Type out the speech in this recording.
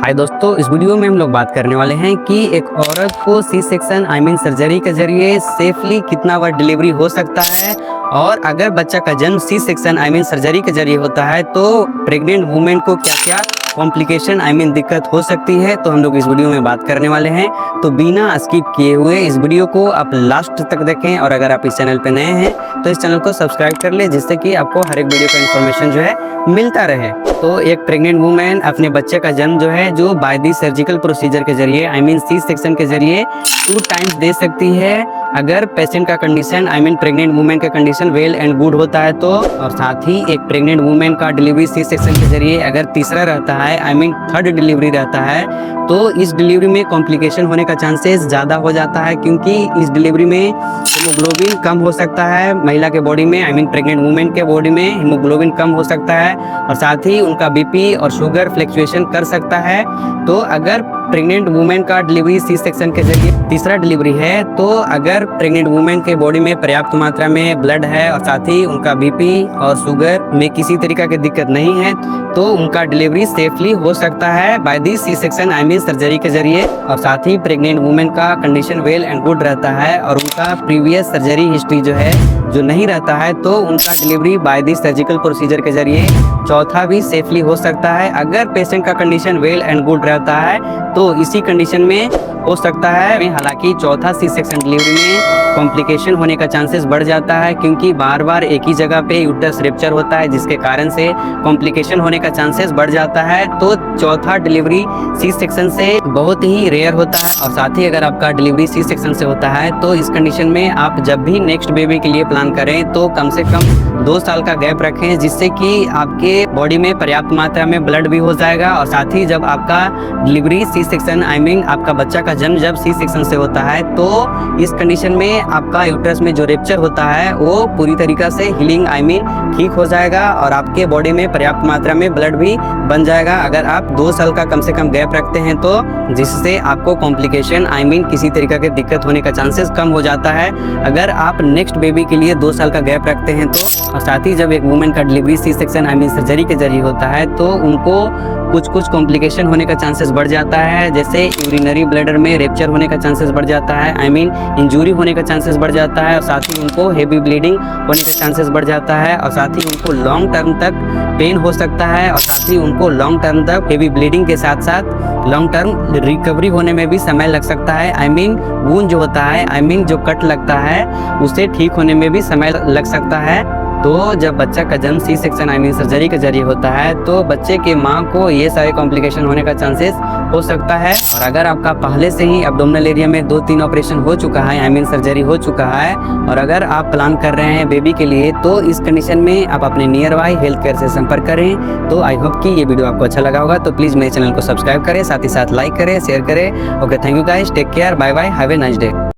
हाय दोस्तों, इस वीडियो में हम लोग बात करने वाले हैं कि एक औरत को सी सेक्शन सर्जरी के जरिए सेफली कितना बार डिलीवरी हो सकता है, और अगर बच्चा का जन्म सी सेक्शन सर्जरी के जरिए होता है तो प्रेग्नेंट वुमेन को क्या क्या कॉम्प्लिकेशन दिक्कत हो सकती है। तो हम लोग इस वीडियो में बात करने वाले हैं, तो बिना स्किप किए हुए इस वीडियो को आप लास्ट तक देखें। और अगर आप इस चैनल पे नए हैं तो इस चैनल को सब्सक्राइब कर ले, जिससे कि आपको हर एक वीडियो का इन्फॉर्मेशन जो है मिलता रहे। तो एक प्रेग्नेंट वुमेन अपने बच्चे का जन्म जो है जो बाय दी सर्जिकल प्रोसीजर के जरिए सी सेक्शन के जरिए 2 टाइम्स दे सकती है, अगर पेशेंट का कंडीशन प्रेग्नेंट वुमेन का कंडीशन वेल एंड गुड होता है तो। और साथ ही एक प्रेग्नेंट वुमेन का डिलीवरी सी सेक्शन के जरिए अगर तीसरा रहता है थर्ड डिलीवरी रहता है, तो इस डिलीवरी में कॉम्प्लिकेशन होने का चांसेस ज़्यादा हो जाता है, क्योंकि इस डिलीवरी में हीमोग्लोबिन कम हो सकता है महिला के बॉडी में, प्रेग्नेंट वुमेन के बॉडी में हीमोग्लोबिन कम हो सकता है, और साथ ही उनका बीपी और शुगर फ्लक्चुएशन कर सकता है। तो अगर प्रेग्नेंट वुमेन का डिलीवरी सी सेक्शन के जरिए तीसरा डिलीवरी है, तो अगर प्रेग्नेंट वुमेन के बॉडी में पर्याप्त मात्रा में ब्लड है और साथ ही उनका बीपी और शुगर में किसी तरीका की दिक्कत नहीं है, तो उनका डिलीवरी सेफली हो सकता है by the C section surgery के जरिए। और साथ ही प्रेग्नेंट वुमेन का कंडीशन वेल एंड गुड रहता है और उनका प्रीवियस सर्जरी हिस्ट्री जो नहीं रहता है, तो उनका delivery by the surgical procedure के जरिए चौथा भी सेफली हो सकता है। अगर पेशेंट का कंडीशन वेल एंड गुड रहता है तो इसी कंडीशन में हो सकता है। हालांकि चौथा सी सेक्शन डिलीवरी में कॉम्प्लिकेशन होने का चांसेस बढ़ जाता है, क्योंकि बार बार एक ही जगह पे यूट्रस रप्चर होता है, जिसके कारण से कॉम्प्लिकेशन होने का चांसेस बढ़ जाता है। तो चौथा डिलीवरी सी सेक्शन से बहुत ही रेयर होता है। और साथ ही अगर आपका डिलीवरी सी सेक्शन से होता है तो इस कंडीशन में आप जब भी नेक्स्ट बेबी के लिए प्लान करें तो कम से कम 2 साल का गैप रखें, जिससे कि आपके बॉडी में पर्याप्त मात्रा में ब्लड भी हो जाएगा। और साथ ही जब आपका डिलीवरी सी सेक्शन आपका बच्चा का जन्म जब सी सेक्शन से होता है, तो इस कंडीशन में आपका यूट्रस में जो रप्चर होता है वो पूरी तरीका से हीलिंग ठीक हो जाएगा और आपके बॉडी में पर्याप्त मात्रा में ब्लड भी बन जाएगा, अगर आप 2 साल का कम से कम गैप रखते हैं तो, जिससे आपको कॉम्प्लिकेशन किसी तरीका की दिक्कत होने का चांसेस कम हो जाता है अगर आप नेक्स्ट बेबी के लिए 2 साल का गैप रखते हैं तो। और साथ ही जब एक वुमेन का डिलीवरी सी सेक्शन सर्जरी के जरिए होता है तो उनको कुछ कॉम्प्लिकेशन होने का चांसेस बढ़ जाता है, जैसे यूरिनरी ब्लैडर में रप्चर होने का चांसेस बढ़ जाता है, इंजरी होने का चांसेस बढ़ जाता है, और साथ ही उनको हेवी ब्लीडिंग होने का चांसेस बढ़ जाता है, और साथ ही उनको लॉन्ग टर्म तक पेन हो सकता है, और साथ ही उनको लॉन्ग टर्म तक हेवी ब्लीडिंग के साथ साथ लॉन्ग टर्म रिकवरी होने में भी समय लग सकता है। वूंड जो होता है जो कट लगता है उसे ठीक होने में भी समय लग सकता है। तो जब बच्चा का जन्म सी सेक्शन सर्जरी के जरिए होता है तो बच्चे के माँ को ये सारे कॉम्प्लिकेशन होने का चांसेस हो सकता है। और अगर आपका पहले से ही एब्डोमिनल एरिया में 2-3 ऑपरेशन हो चुका है सर्जरी हो चुका है, और अगर आप प्लान कर रहे हैं बेबी के लिए, तो इस कंडीशन में आप अपने नियर बाई हेल्थ केयर से संपर्क करें। तो आई होप कि ये वीडियो आपको अच्छा लगा होगा, तो प्लीज़ मेरे चैनल को सब्सक्राइब करें, साथ ही साथ लाइक करें, शेयर करें। Okay, thank you guys, take care, bye bye, have a nice day.